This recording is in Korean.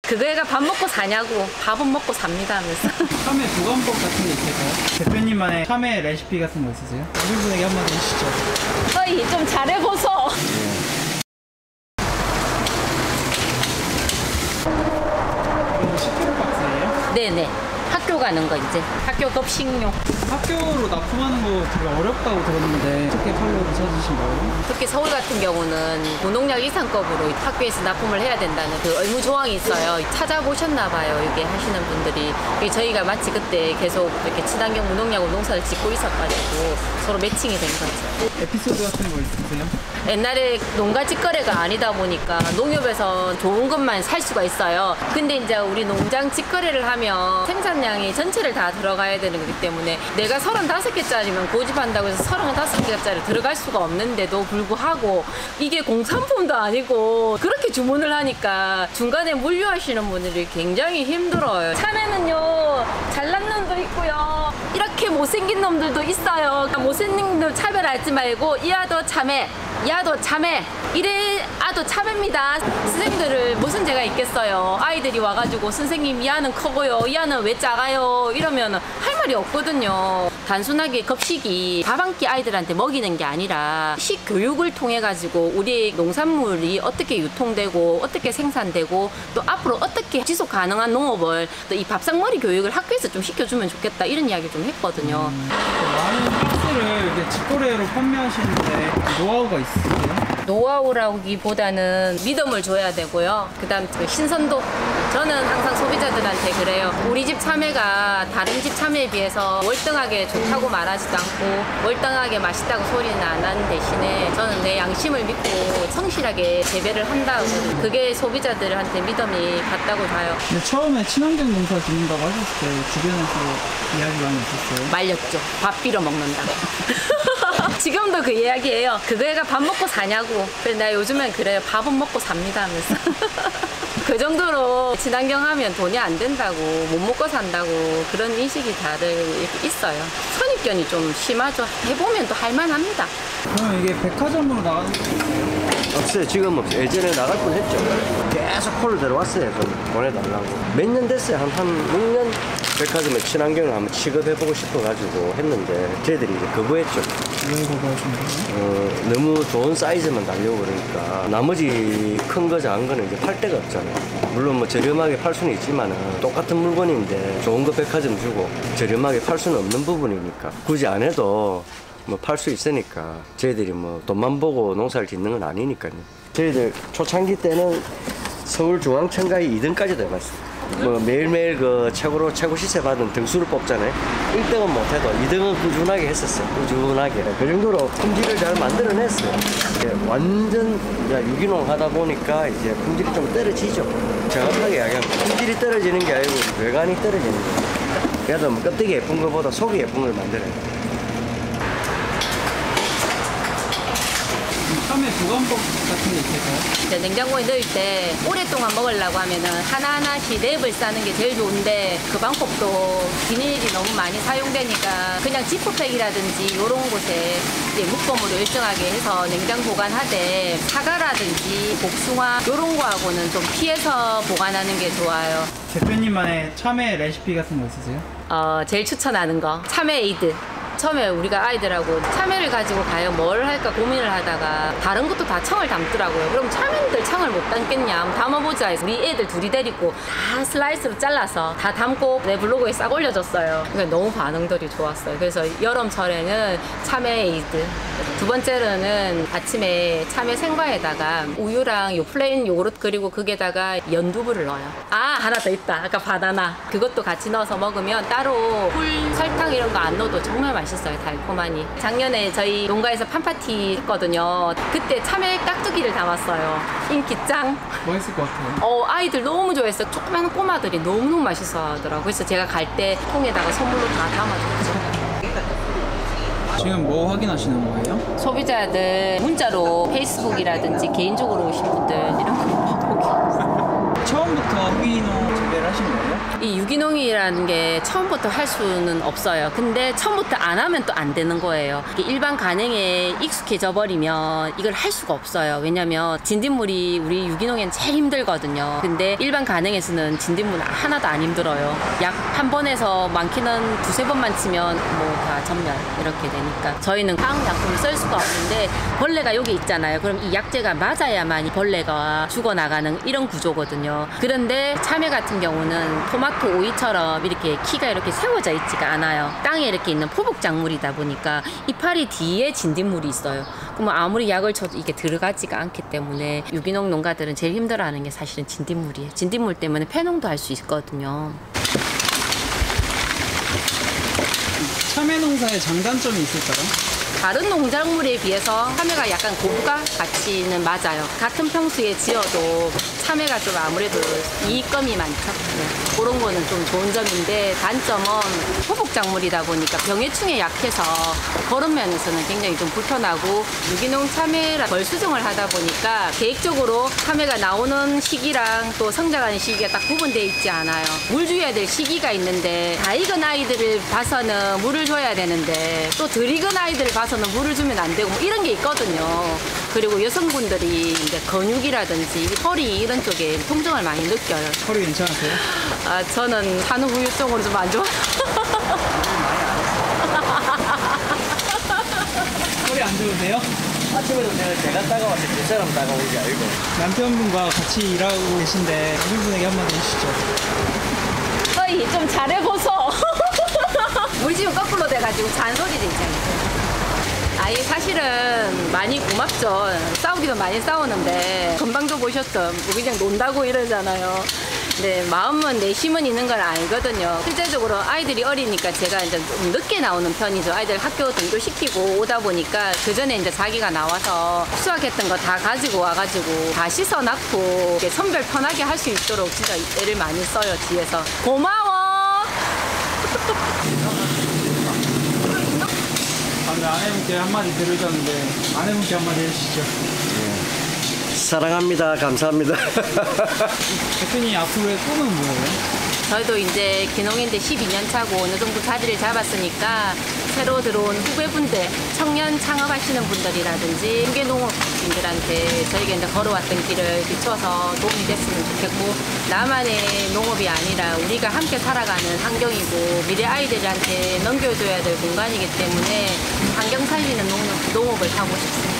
그 애가 밥 먹고 사냐고. 밥은 먹고 삽니다 하면서. 참외 보관법 같은 게 있을까요? 대표님만의 참외 레시피 같은 거 있으세요? 우리분에게 한마디 해주시죠. 어이 좀 잘해보소. 이거 10kg 박스예요? 네네. 학교 가는 거 이제. 학교 급식용. 학교로 납품하는 거 되게 어렵다고 들었는데 어떻게 팔로를 찾으신 거예요? 특히 서울 같은 경우는 무농약 이상급으로 학교에서 납품을 해야 된다는 그 의무 조항이 있어요. 찾아보셨나 봐요, 이게 하시는 분들이. 저희가 마치 그때 계속 이렇게 친환경 무농약으로 농사를 짓고 있어가지고 서로 매칭이 된 거죠. 에피소드 같은 거 있으세요? 옛날에 농가 직거래가 아니다 보니까 농협에서 좋은 것만 살 수가 있어요. 근데 이제 우리 농장 직거래를 하면 생산량이 전체를 다 들어가야 되는 거기 때문에 내가 35개짜리면 고집한다고 해서 35개짜리 들어갈 수가 없는데도 불구하고 이게 공산품도 아니고 그렇게 주문을 하니까 중간에 물류하시는 분들이 굉장히 힘들어요. 참외는요, 잘난 놈도 있고요, 이렇게 못생긴 놈들도 있어요. 못생긴 놈 차별하지 말고 이하도 참외, 이하도 참외, 이래 아도 참외입니다. 선생님들을 무슨 죄가 있겠어요. 아이들이 와가지고 선생님 이하는 크고요, 이하는 왜 작아요 이러면 할 말이 없거든요. 단순하게 급식이 밥 한 끼 아이들한테 먹이는 게 아니라 식교육을 통해 가지고 우리 농산물이 어떻게 유통되고 어떻게 생산되고 또 앞으로 어떻게 지속 가능한 농업을 또 이 밥상머리 교육을 학교에서 좀 시켜주면 좋겠다, 이런 이야기 좀 했거든요. 많은 박스를 이렇게 직거래로 판매하시는데 노하우가 있으세요? 노하우라기보다는 믿음을 줘야 되고요. 그다음 신선도. 저는 항상 소비자들한테 그래요. 우리 집 참외가 다른 집 참외에 비해서 월등하게 좋다고 말하지도 않고 월등하게 맛있다고 소리는 안 하는 대신에 저는 내 양심을 믿고 성실하게 재배를 한다고, 그게 소비자들한테 믿음이 갔다고 봐요. 근데 처음에 친환경 농사 짓는다고 하셨을 때 주변에서 이야기 많이 있었어요? 말렸죠. 밥 빌어 먹는다고. 지금도 그 이야기예요. 그 애가 밥 먹고 사냐고. 그래서 나 요즘엔 그래요. 밥은 먹고 삽니다 하면서. 그 정도로 친환경 하면 돈이 안 된다고, 못 먹고 산다고 그런 인식이 다들 이렇게 있어요. 선입견이 좀 심하죠. 해보면 또 할만합니다. 그럼 이게 백화점으로 나가는 게 있어요? 없어요. 지금 없어요. 예전에 나갈 뻔 했죠. 계속 콜을 들어왔어요. 좀 보내달라고. 몇 년 됐어요. 한 6년 백화점에 친환경을 한번 취급해보고 싶어가지고 했는데 저희들이 이제 거부했죠. 왜 거부하신 거예요? 너무 좋은 사이즈만 달려고 그러니까 나머지 큰 거 작은 거는 이제 팔 데가 없잖아요. 물론 뭐 저렴하게 팔 수는 있지만은 똑같은 물건인데 좋은 거 백화점 주고 저렴하게 팔 수는 없는 부분이니까 굳이 안 해도 뭐 팔 수 있으니까 저희들이 뭐 돈만 보고 농사를 짓는 건 아니니까요. 저희들 초창기 때는 서울중앙청가에 2등까지도 해봤어요. 뭐 매일매일 그 최고 시세 받은 등수를 뽑잖아요. 1등은 못해도 2등은 꾸준하게 했었어요. 꾸준하게. 그 정도로 품질을 잘 만들어냈어요. 완전 유기농 하다 보니까 이제 품질이 좀 떨어지죠. 정확하게 이야기하면 품질이 떨어지는 게 아니고 외관이 떨어지는 거예요. 그래도 뭐 껍데기 예쁜 것보다 속이 예쁜 걸 만들어요. 참외 보관법 같은 게 있을까요? 냉장고에 넣을 때 오랫동안 먹으려고 하면은 하나하나씩 랩을 싸는 게 제일 좋은데 그 방법도 비닐이 너무 많이 사용되니까 그냥 지퍼백이라든지 이런 곳에 이제 묶음으로 일정하게 해서 냉장 보관하되 사과라든지 복숭아 이런 거하고는 좀 피해서 보관하는 게 좋아요. 대표님만의 참외 레시피 같은 거 있으세요? 제일 추천하는 거 참외 에이드. 처음에 우리가 아이들하고 참외를 가지고 과연 뭘 할까 고민을 하다가 다른 것도 다 청을 담더라고요. 그럼 참외들 청을 못 담겠냐, 한번 담아보자 해서 우리 애들 둘이 데리고 다 슬라이스로 잘라서 다 담고 내 블로그에 싹 올려줬어요. 그러니까 너무 반응들이 좋았어요. 그래서 여름철에는 참외 에이드, 두 번째로는 아침에 참외 생과에다가 우유랑 요 플레인 요구르트 그리고 그게다가 연두부를 넣어요. 하나 더 있다. 아까 바나나. 그것도 같이 넣어서 먹으면 따로 꿀, 설탕 이런 거 안 넣어도 정말 맛있어요. 달콤하니. 작년에 저희 농가에서 팜파티 했거든요. 그때 참외 깍두기를 담았어요. 인기 짱. 멋있을 것 같아요. 아이들 너무 좋아했어요. 조그마한 꼬마들이 너무너무 맛있어 하더라고요. 그래서 제가 갈 때 통에다가 선물로 다 담아줬죠. 지금 뭐 확인하시는 거예요? 소비자들 문자로 페이스북이라든지 개인적으로 오신 분들 이런 거 보기. 처음부터 유기농 재배를 하신 거예요? 이 유기농이라는 게 처음부터 할 수는 없어요. 근데 처음부터 안 하면 또 안 되는 거예요. 일반 간행에 익숙해져 버리면 이걸 할 수가 없어요. 왜냐면 진딧물이 우리 유기농에는 제일 힘들거든요. 근데 일반 간행에서는 진딧물 하나도 안 힘들어요. 약 한 번에서 많게는 두세 번만 치면 뭐 다 전멸 이렇게 되니까 저희는 화학약품을 쓸 수가 없는데 벌레가 여기 있잖아요. 그럼 이 약재가 맞아야만 벌레가 죽어나가는 이런 구조거든요. 그런데 참외 같은 경우는 토마토 오이처럼 이렇게 키가 이렇게 세워져 있지가 않아요. 땅에 이렇게 있는 포복작물이다 보니까 이파리 뒤에 진딧물이 있어요. 그럼 아무리 약을 쳐도 이게 들어가지가 않기 때문에 유기농 농가들은 제일 힘들어하는 게 사실은 진딧물이에요. 진딧물 때문에 폐농도 할 수 있거든요. 참외 농사의 장단점이 있을까요? 다른 농작물에 비해서 참외가 약간 고부가 가치는 맞아요. 같은 평수에 지어도 참외가 좀 아무래도 이익금이 많죠. 네. 그런 거는 좀 좋은 점인데 단점은 토복작물이다 보니까 병해충에 약해서 그런 면에서는 굉장히 좀 불편하고 유기농 참외라 벌 수정을 하다 보니까 계획적으로 참외가 나오는 시기랑 또 성장하는 시기가 딱 구분되어 있지 않아요. 물 줘야 될 시기가 있는데 다 익은 아이들을 봐서는 물을 줘야 되는데 또 덜 익은 아이들을 봐서는 물을 주면 안 되고 뭐 이런 게 있거든요. 그리고 여성분들이 이제 근육이라든지 허리 이런 쪽에 통증을 많이 느껴요. 허리 괜찮으세요? 아, 저는 산후우유증으로 좀 안 좋아요. 허리 안 좋으세요? 아침에도 제가 따가웠을 때 사람 따가운지 알고. 남편분과 같이 일하고 계신데 남편분에게 한마디 해주시죠. 어이, 좀 잘해보소. 우리 집은 거꾸로 돼가지고 잔소리도 있잖아요. 아이 사실은 많이 고맙죠. 싸우기도 많이 싸우는데 금방도 보셨죠. 그냥 논다고 이러잖아요. 네, 마음은 내심은 있는 걸 알거든요. 실제적으로 아이들이 어리니까 제가 이제 좀 늦게 나오는 편이죠. 아이들 학교 등교시키고 오다 보니까 그 전에 이제 자기가 나와서 수확했던 거 다 가지고 와가지고 다 씻어놨고 선별 편하게 할 수 있도록 진짜 애를 많이 써요. 뒤에서. 고마워. 방금 아내분께 한마디 들으셨는데 아내분께 한마디 해주시죠. 사랑합니다. 감사합니다. 대표님 앞으로의 꿈은 뭐예요? 저희도 이제 기농인데 12년 차고 어느 정도 자리를 잡았으니까 새로 들어온 후배분들, 청년 창업하시는 분들이라든지 중개농업인들한테 저희가 이제 걸어왔던 길을 비춰서 도움이 됐으면 좋겠고 나만의 농업이 아니라 우리가 함께 살아가는 환경이고 미래 아이들한테 넘겨줘야 될 공간이기 때문에 환경 살리는 농업을 하고 싶습니다.